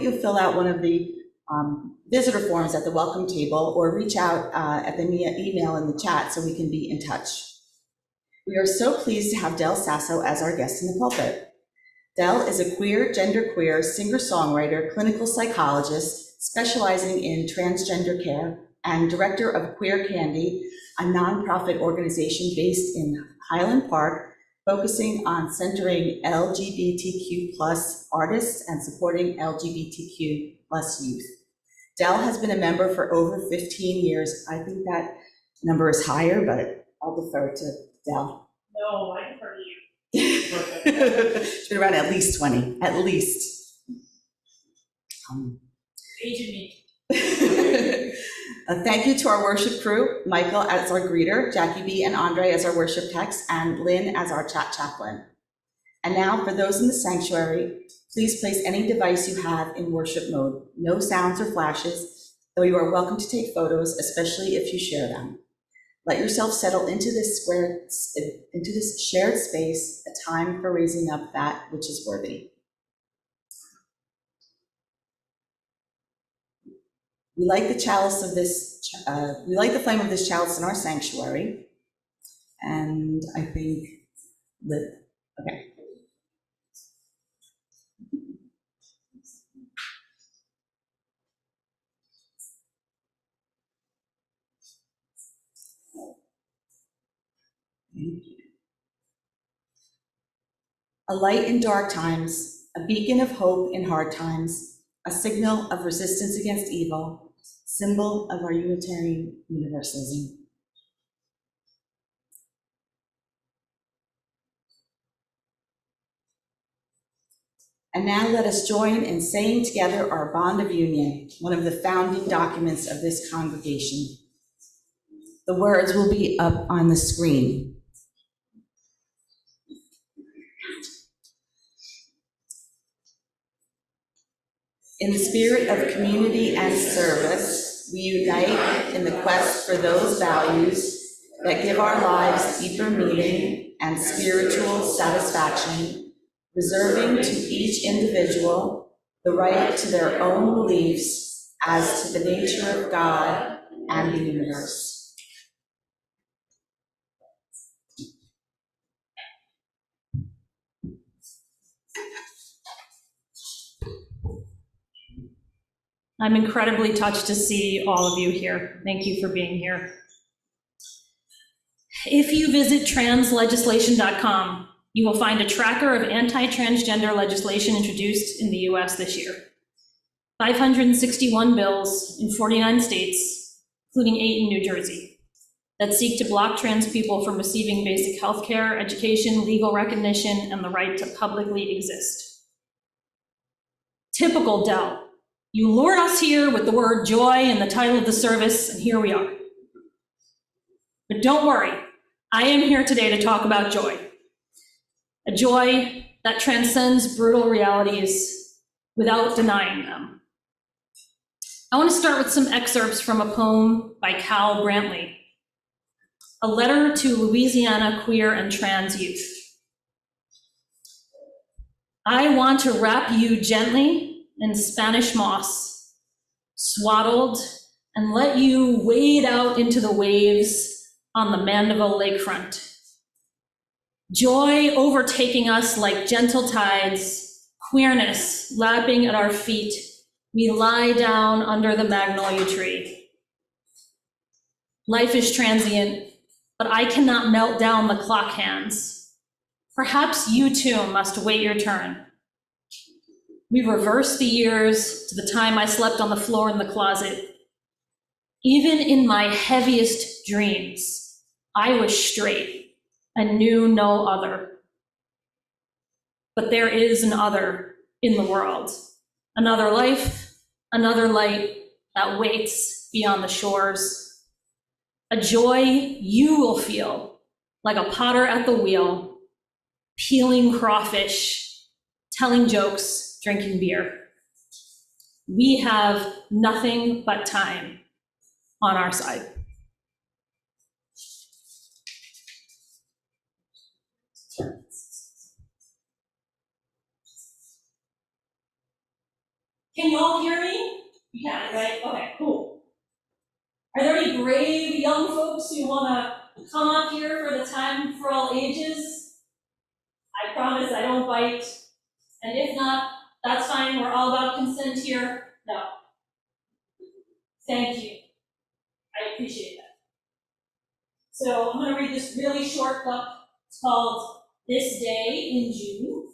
you fill out one of the visitor forms at the welcome table or reach out at the email in the chat so we can be in touch. We are so pleased to have Del Sasso as our guest in the pulpit. Del is a genderqueer singer-songwriter, clinical psychologist specializing in transgender care and director of Queer Candy, a nonprofit organization based in Highland Park, focusing on centering LGBTQ+ artists and supporting LGBTQ+ youth. Del has been a member for over 15 years. I think that number is higher, but I'll defer to Del. No, I defer to you. It's been around at least 20, at least. Aged me. Thank you to our worship crew, Michael as our greeter, Jackie B and Andre as our worship techs, and Lynn as our chat chaplain. And now for those in the sanctuary, please place any device you have in worship mode. No sounds or flashes, though you are welcome to take photos, especially if you share them. Let yourself settle into this shared space, a time for raising up that which is worthy. We light the chalice of this. We light the flame of this chalice in our sanctuary, and I think that okay. A light in dark times, a beacon of hope in hard times, a signal of resistance against evil, symbol of our Unitarian universalism. And now let us join in saying together our bond of union, one of the founding documents of this congregation. The words will be up on the screen. In the spirit of community and service, we unite in the quest for those values that give our lives deeper meaning and spiritual satisfaction, reserving to each individual the right to their own beliefs as to the nature of God and the universe. I'm incredibly touched to see all of you here. Thank you for being here. If you visit translegislation.com, you will find a tracker of anti-transgender legislation introduced in the US this year. 561 bills in 49 states, including 8 in New Jersey, that seek to block trans people from receiving basic health care, education, legal recognition, and the right to publicly exist. Typical Del. You lured us here with the word joy in the title of the service, and here we are. But don't worry, I am here today to talk about joy. A joy that transcends brutal realities without denying them. I want to start with some excerpts from a poem by Cal Brantley, a letter to Louisiana queer and trans youth. I want to wrap you gently in Spanish moss, swaddled, and let you wade out into the waves on the Mandeville lakefront. Joy overtaking us like gentle tides, queerness lapping at our feet, we lie down under the magnolia tree. Life is transient, but I cannot melt down the clock hands. Perhaps you too must wait your turn. We reverse the years to the time I slept on the floor in the closet. Even in my heaviest dreams, I was straight and knew no other. But there is an other in the world, another life, another light that waits beyond the shores. A joy you will feel like a potter at the wheel, peeling crawfish, telling jokes, drinking beer. We have nothing but time on our side. Can you all hear me? You can, right? Okay, cool. Are there any brave young folks who want to come up here for the time for all ages? I promise I don't bite. And if not, that's fine. We're all about consent here. No. Thank you. I appreciate that. So I'm going to read this really short book. It's called This Day in June.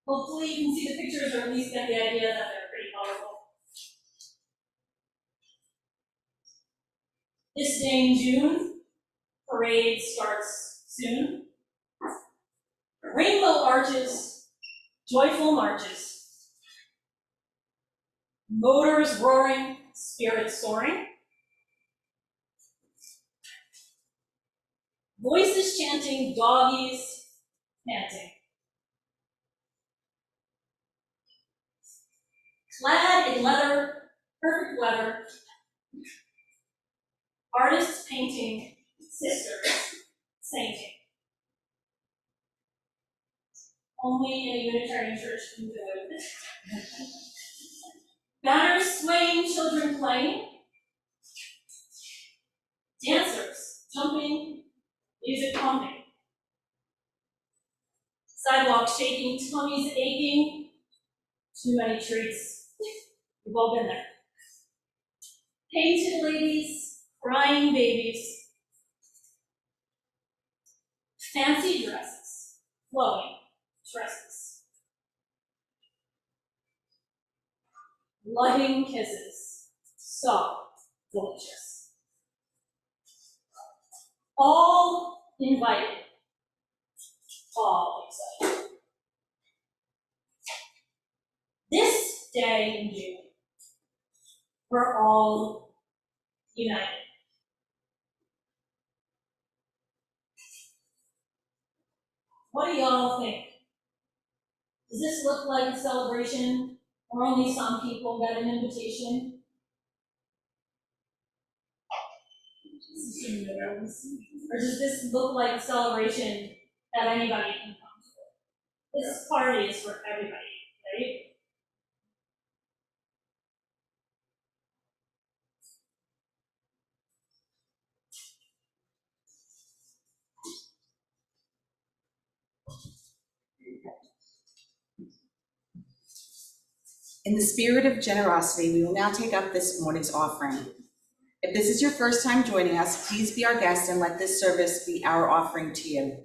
Hopefully you can see the pictures, or at least get the idea that they're pretty colorful. This day in June, parade starts soon. Rainbow arches, joyful marches. Motors roaring, spirits soaring. Voices chanting, doggies panting. Clad in leather, perfect weather. Artists painting, sisters sainting. Only in a Unitarian church can do it. Banners swaying, children playing. Dancers jumping, music pumping. Sidewalks shaking, tummies aching. Too many treats. We've all been there. Painted ladies, crying babies. Fancy dresses, flowing tresses. Loving kisses, so delicious. All invited, all excited. This day in June, we're all united. What do y'all think? Does this look like a celebration, or only some people got an invitation? Or does this look like a celebration that anybody can come to? This party is for everybody, right? In the spirit of generosity, we will now take up this morning's offering. If this is your first time joining us, please be our guest and let this service be our offering to you.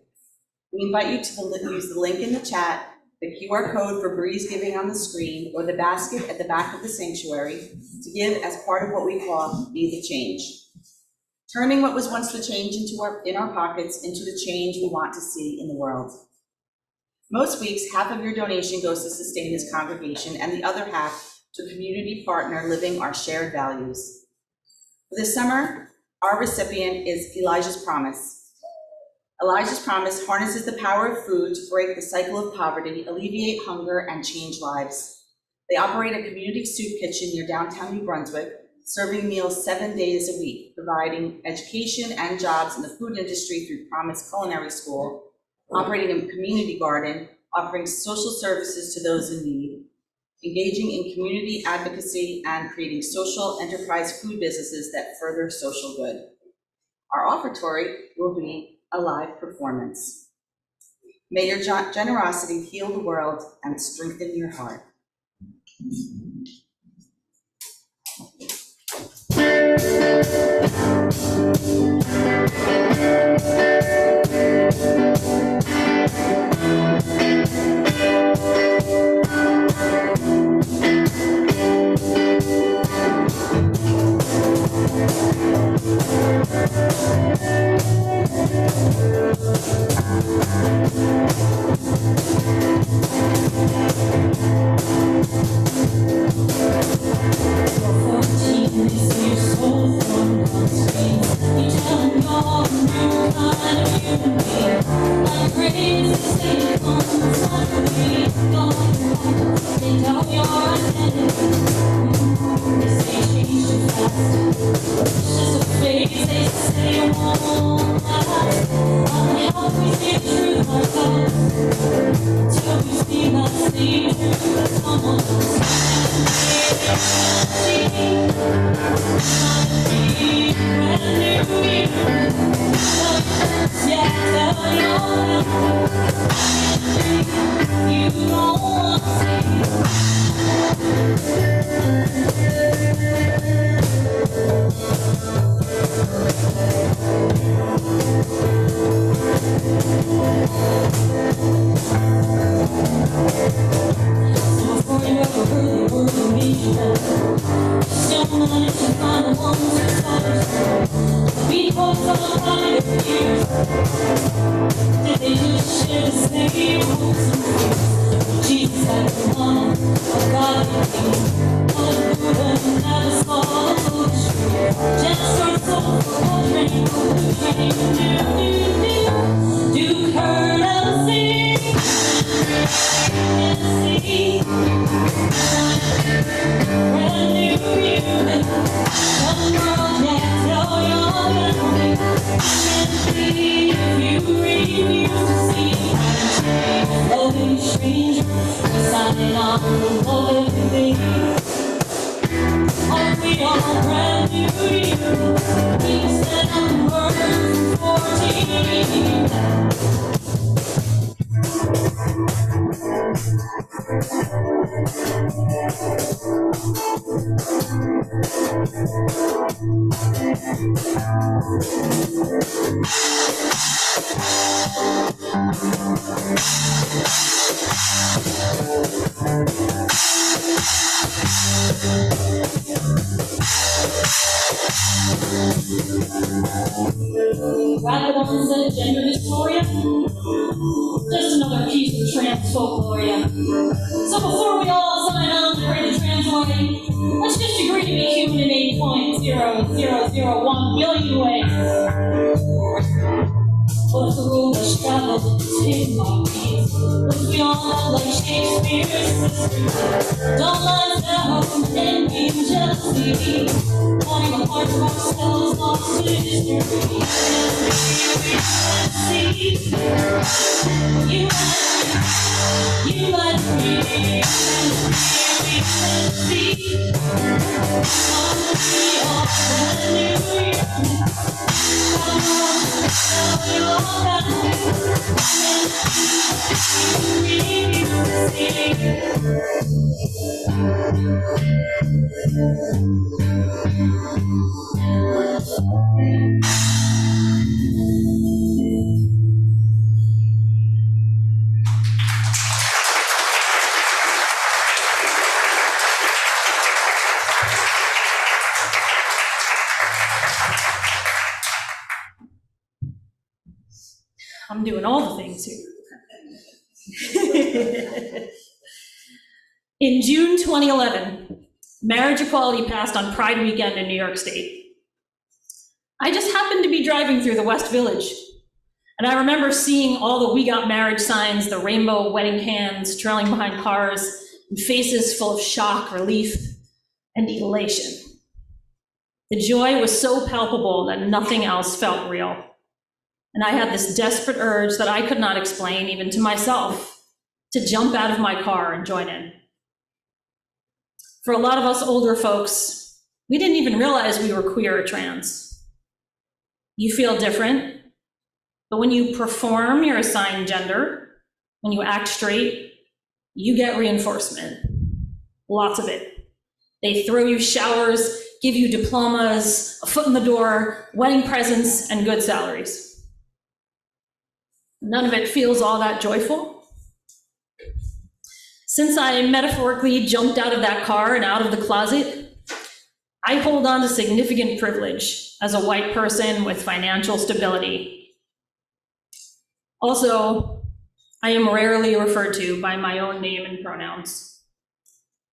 We invite you to use the link in the chat, the QR code for Breeze Giving on the screen, or the basket at the back of the sanctuary to give as part of what we call Be the Change. Turning what was once the change in our pockets into the change we want to see in the world. Most weeks, half of your donation goes to sustain this congregation and the other half to a community partner living our shared values. For this summer, our recipient is Elijah's Promise. Elijah's Promise harnesses the power of food to break the cycle of poverty, alleviate hunger, and change lives. They operate a community soup kitchen near downtown New Brunswick, serving meals 7 days a week, providing education and jobs in the food industry through Promise Culinary School, operating a community garden, offering social services to those in need, engaging in community advocacy, and creating social enterprise food businesses that further social good. Our offertory will be a live performance. May your generosity heal the world and strengthen your heart. Till we see my sleep, someone else. Rapid onset gender dysphoria, just another piece of trans folklore. So before we all sign on to bring the trans away, let's just agree to be human in 8.0001 billion ways. But the rule of travel take my peace. Look beyond like Shakespeare's history. Don't let down envy and jealousy. Wanting the parts of ourselves lost to history. You let me see. I'm doing all the things here. In June 2011, marriage equality passed on Pride weekend in New York State. I just happened to be driving through the West Village, and I remember seeing all the "We Got Marriage" signs, the rainbow wedding hands trailing behind cars, and faces full of shock, relief, and elation. The joy was so palpable that nothing else felt real. And I had this desperate urge that I could not explain even to myself to jump out of my car and join in. For a lot of us older folks, we didn't even realize we were queer or trans. You feel different, but when you perform your assigned gender, when you act straight, you get reinforcement, lots of it. They throw you showers, give you diplomas, a foot in the door, wedding presents, and good salaries. None of it feels all that joyful. Since I metaphorically jumped out of that car and out of the closet, I hold on to significant privilege as a white person with financial stability. Also, I am rarely referred to by my own name and pronouns.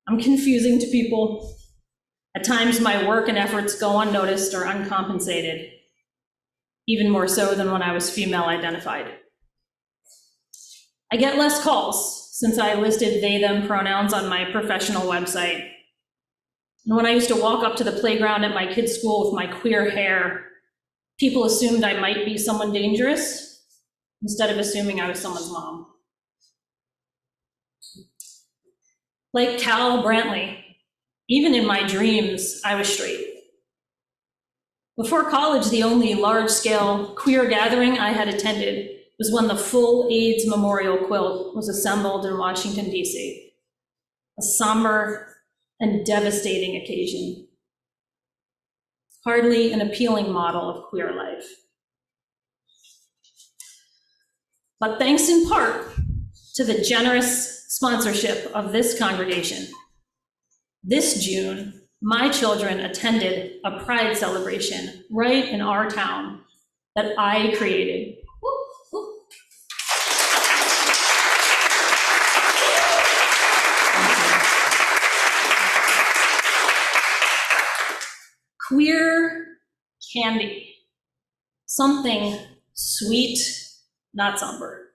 I'm confusing to people. At times, my work and efforts go unnoticed or uncompensated, even more so than when I was female identified. I get less calls since I listed they, them pronouns on my professional website. And when I used to walk up to the playground at my kids' school with my queer hair, people assumed I might be someone dangerous instead of assuming I was someone's mom. Like Cal Brantley, even in my dreams, I was straight. Before college, the only large-scale queer gathering I had attended was when the full AIDS memorial quilt was assembled in Washington, D.C. A somber and devastating occasion. Hardly an appealing model of queer life. But thanks in part to the generous sponsorship of this congregation, this June, my children attended a pride celebration right in our town that I created. Queer candy, something sweet, not somber.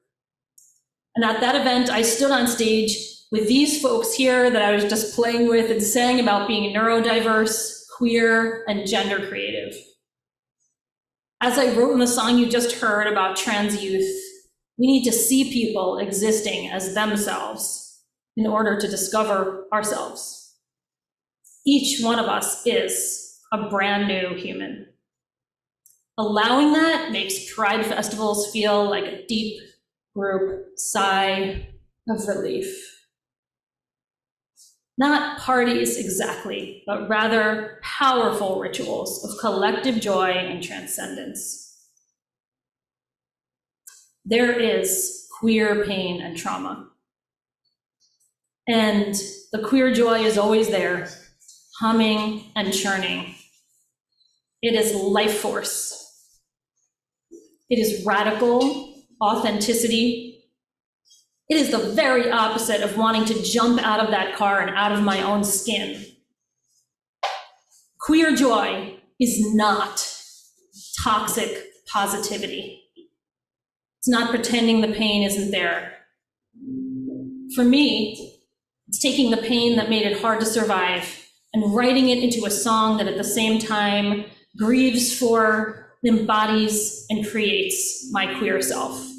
And at that event, I stood on stage with these folks here that I was just playing with and sang about being neurodiverse, queer, and gender creative. As I wrote in the song you just heard about trans youth, we need to see people existing as themselves in order to discover ourselves. Each one of us is a brand new human. Allowing that makes Pride festivals feel like a deep group sigh of relief. Not parties exactly, but rather powerful rituals of collective joy and transcendence. There is queer pain and trauma. And the queer joy is always there, humming and churning. It is life force. It is radical authenticity. It is the very opposite of wanting to jump out of that car and out of my own skin. Queer joy is not toxic positivity. It's not pretending the pain isn't there. For me, it's taking the pain that made it hard to survive and writing it into a song that at the same time grieves for, embodies, and creates my queer self.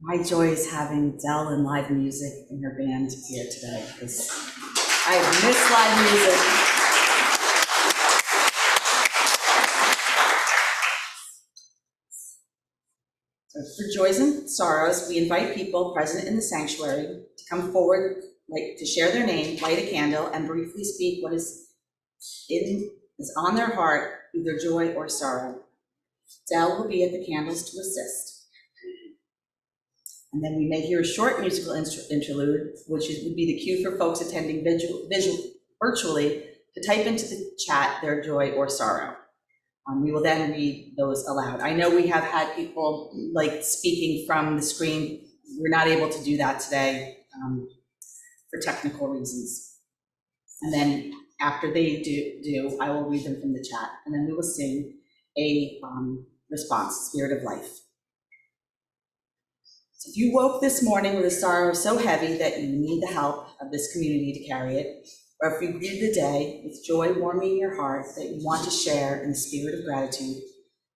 My joy is having Del and live music in her band here today, because I miss live music. So for joys and sorrows, we invite people present in the sanctuary to come forward, to share their name, light a candle, and briefly speak what is on their heart, either joy or sorrow. Del will be at the candles to assist. And then we may hear a short musical interlude, which would be the cue for folks attending virtually to type into the chat their joy or sorrow. We will then read those aloud. I know we have had people speaking from the screen. We're not able to do that today for technical reasons. And then after they do, I will read them from the chat, and then we will sing a response, Spirit of Life. So if you woke this morning with a sorrow so heavy that you need the help of this community to carry it, or if you greet the day with joy warming your heart that you want to share in the spirit of gratitude,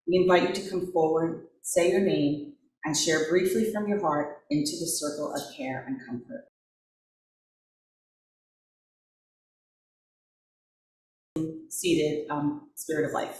we invite you to come forward, say your name, and share briefly from your heart into the circle of care and comfort. Seated, Spirit of Life.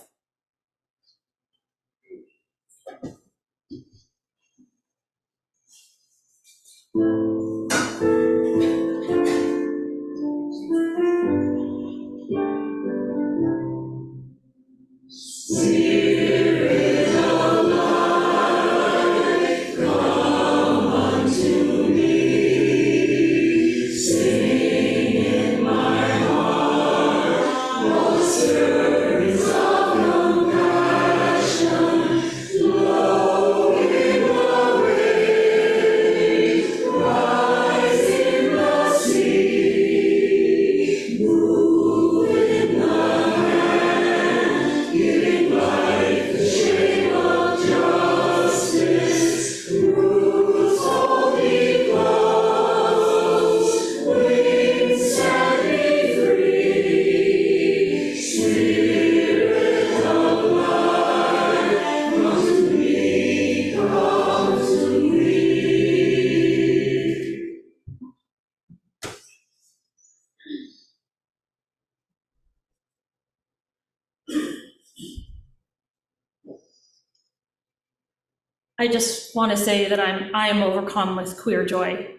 I just want to say that I am overcome with queer joy.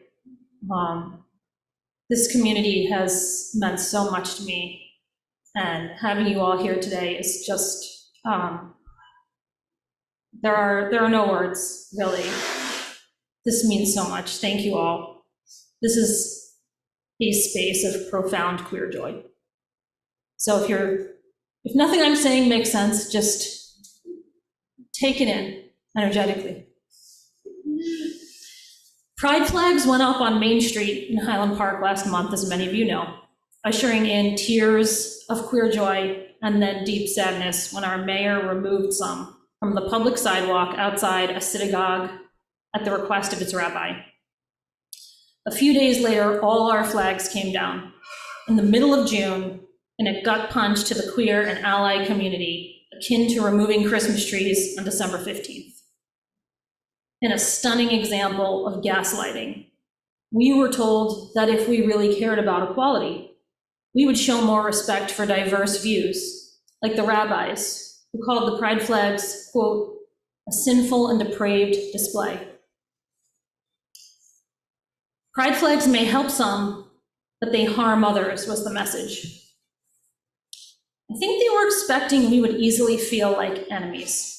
This community has meant so much to me, and having you all here today is just, there are no words, really. This means so much. Thank you all. This is a space of profound queer joy. So if nothing I'm saying makes sense, just take it in energetically. Pride flags went up on Main Street in Highland Park last month, as many of you know, ushering in tears of queer joy and then deep sadness when our mayor removed some from the public sidewalk outside a synagogue at the request of its rabbi. A few days later, all our flags came down. In the middle of June, and a gut punch to the queer and ally community, akin to removing Christmas trees on December 15th. In a stunning example of gaslighting, we were told that if we really cared about equality, we would show more respect for diverse views, like the rabbis, who called the pride flags, quote, a sinful and depraved display. Pride flags may help some, but they harm others, was the message. I think they were expecting we would easily feel like enemies.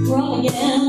Wrong again.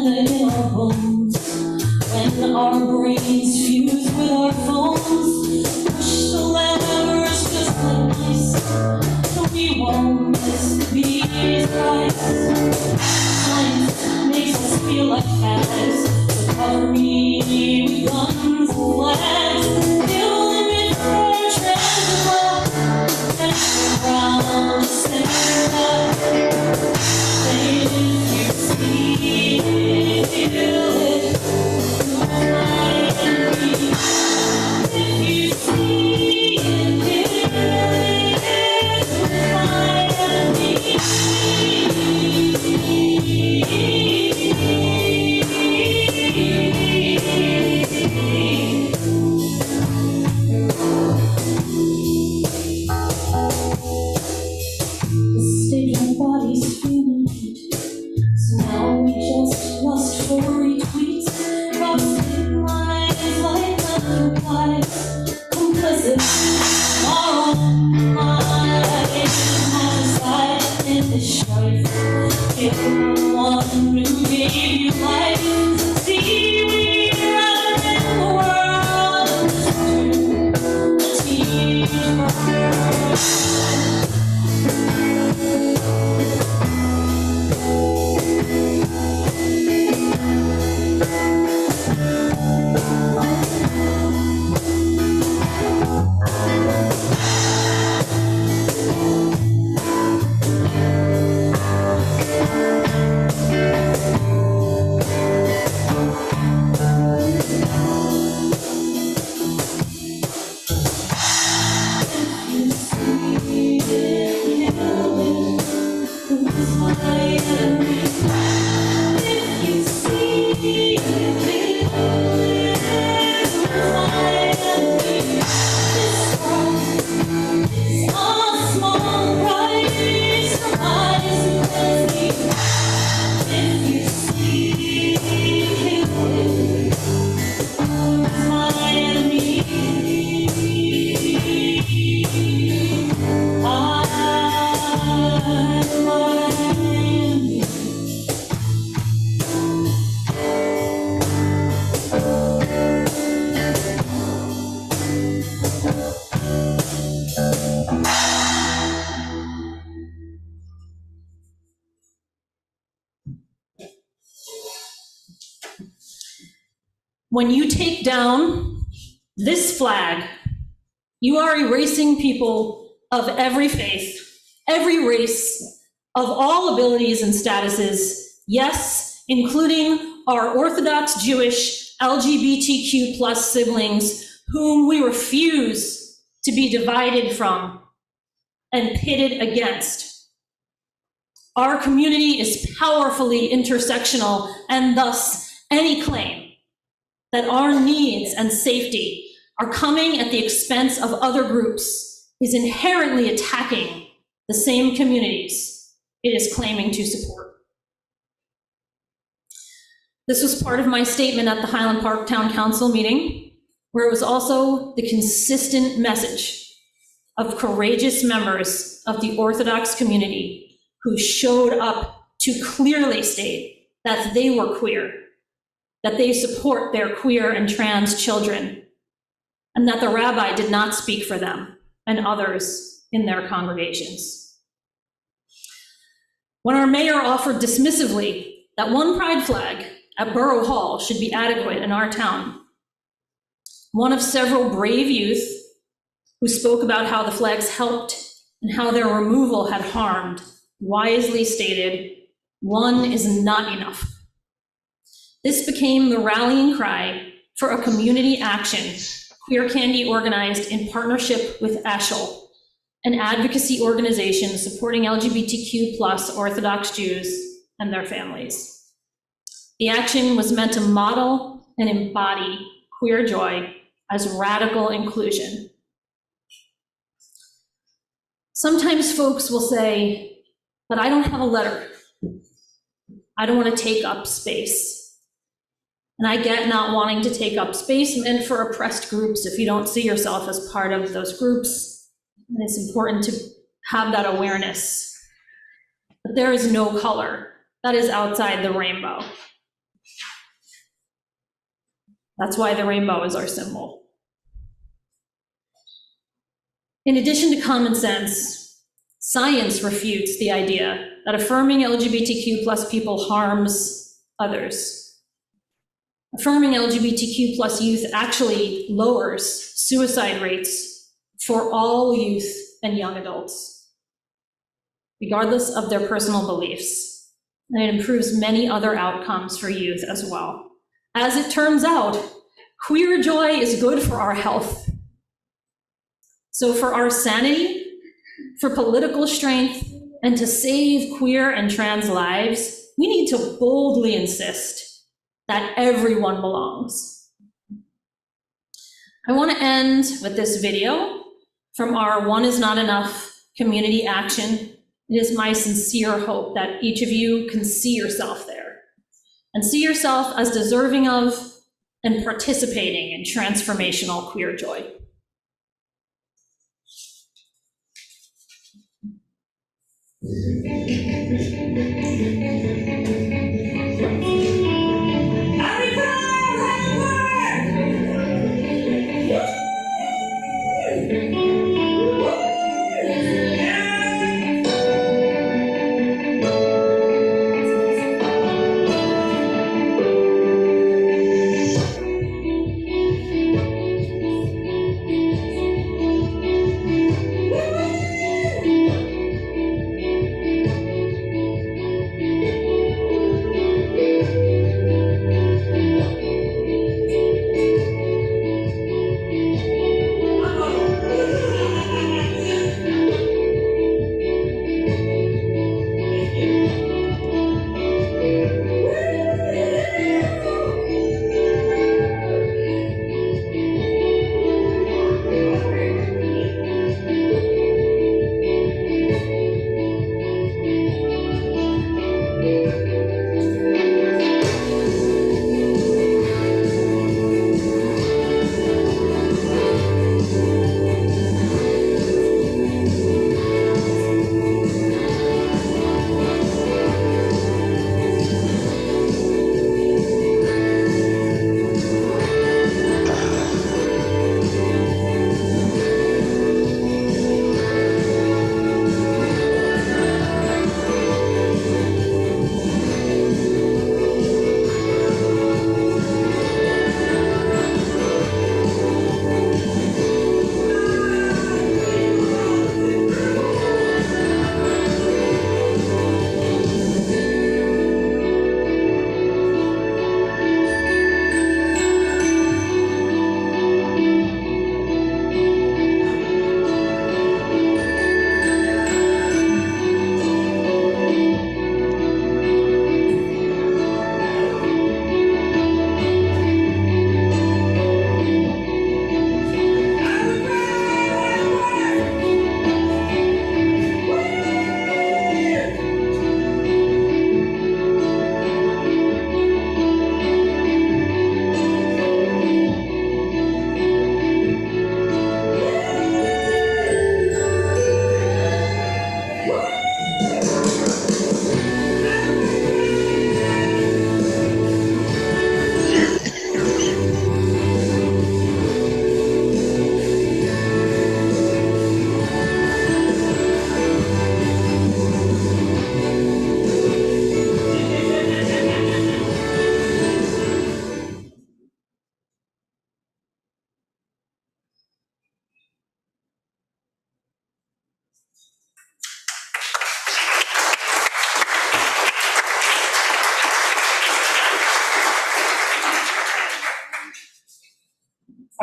When you take down this flag, you are erasing people of every faith, every race, of all abilities and statuses, yes, including our Orthodox Jewish LGBTQ plus siblings, whom we refuse to be divided from and pitted against. Our community is powerfully intersectional, and thus any claim that our needs and safety are coming at the expense of other groups is inherently attacking the same communities it is claiming to support. This was part of my statement at the Highland Park Town Council meeting, where it was also the consistent message of courageous members of the Orthodox community who showed up to clearly state that they were queer, that they support their queer and trans children, and that the rabbi did not speak for them and others in their congregations. When our mayor offered dismissively that one pride flag at Borough Hall should be adequate in our town, one of several brave youth who spoke about how the flags helped and how their removal had harmed wisely stated, "One is not enough." This became the rallying cry for a community action Queer Candy organized in partnership with Eshel, an advocacy organization supporting LGBTQ plus Orthodox Jews and their families. The action was meant to model and embody queer joy as radical inclusion. Sometimes folks will say, but I don't have a letter. I don't want to take up space. And I get not wanting to take up space meant for oppressed groups if you don't see yourself as part of those groups. And it's important to have that awareness. But there is no color that is outside the rainbow. That's why the rainbow is our symbol. In addition to common sense, science refutes the idea that affirming LGBTQ plus people harms others. Affirming LGBTQ plus youth actually lowers suicide rates for all youth and young adults, regardless of their personal beliefs. And it improves many other outcomes for youth as well. As it turns out, queer joy is good for our health. So for our sanity, for political strength, and to save queer and trans lives, we need to boldly insist that everyone belongs. I want to end with this video from our One Is Not Enough community action. It is my sincere hope that each of you can see yourself there and see yourself as deserving of and participating in transformational queer joy.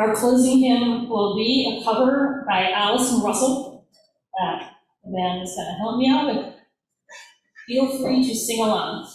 Our closing hymn will be a cover by Allison Russell. The band is going to help me out, but feel free to sing along.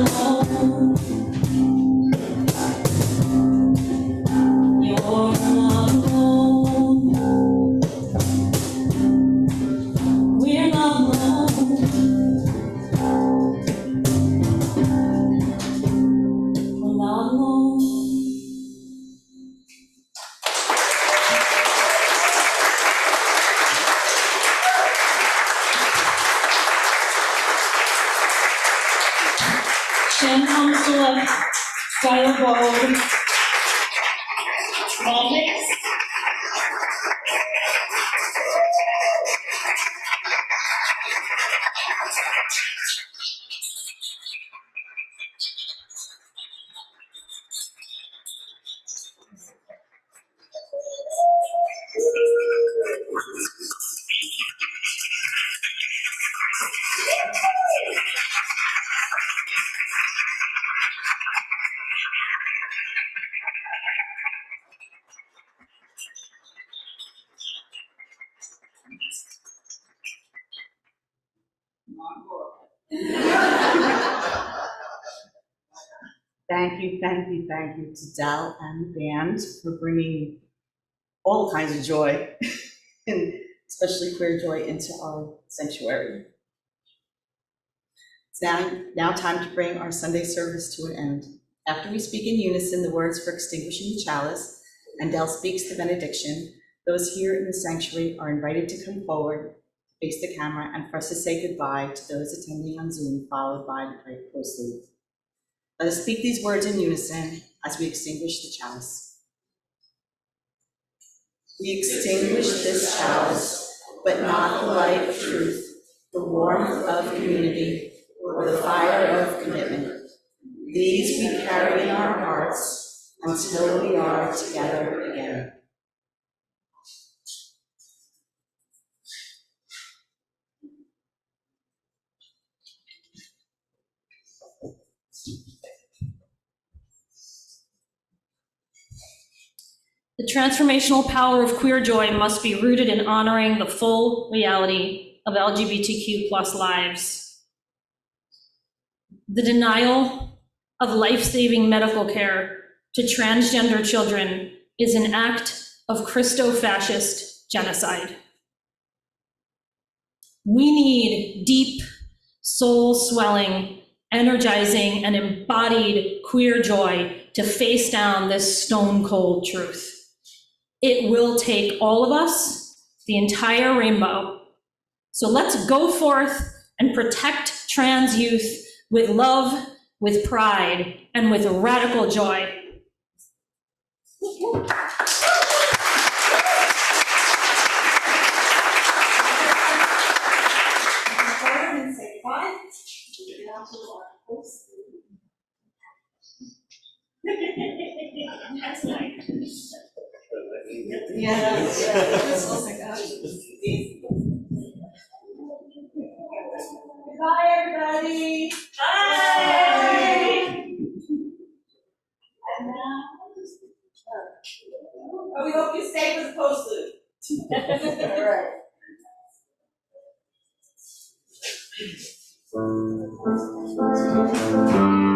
alone. You're not alone. We're not alone. We're not alone. Shan comes to left, Skylar Baldwin. Next. Thank you to Del and the band for bringing all kinds of joy, and especially queer joy, into our sanctuary. It's now time to bring our Sunday service to an end. After we speak in unison the words for extinguishing the chalice, and Del speaks the benediction, those here in the sanctuary are invited to come forward, face the camera, and for us to say goodbye to those attending on Zoom, followed by the prayer closely. Let us speak these words in unison as we extinguish the chalice. We extinguish this chalice, but not the light of truth, the warmth of community, or the fire of commitment. These we carry in our hearts until we are together again. The transformational power of queer joy must be rooted in honoring the full reality of LGBTQ+ lives. The denial of life-saving medical care to transgender children is an act of Christo-fascist genocide. We need deep, soul-swelling, energizing, and embodied queer joy to face down this stone-cold truth. It will take all of us, the entire rainbow. So let's go forth and protect trans youth with love, with pride, and with radical joy. Bye, everybody. Bye. And now, we hope you stay with posted. All right.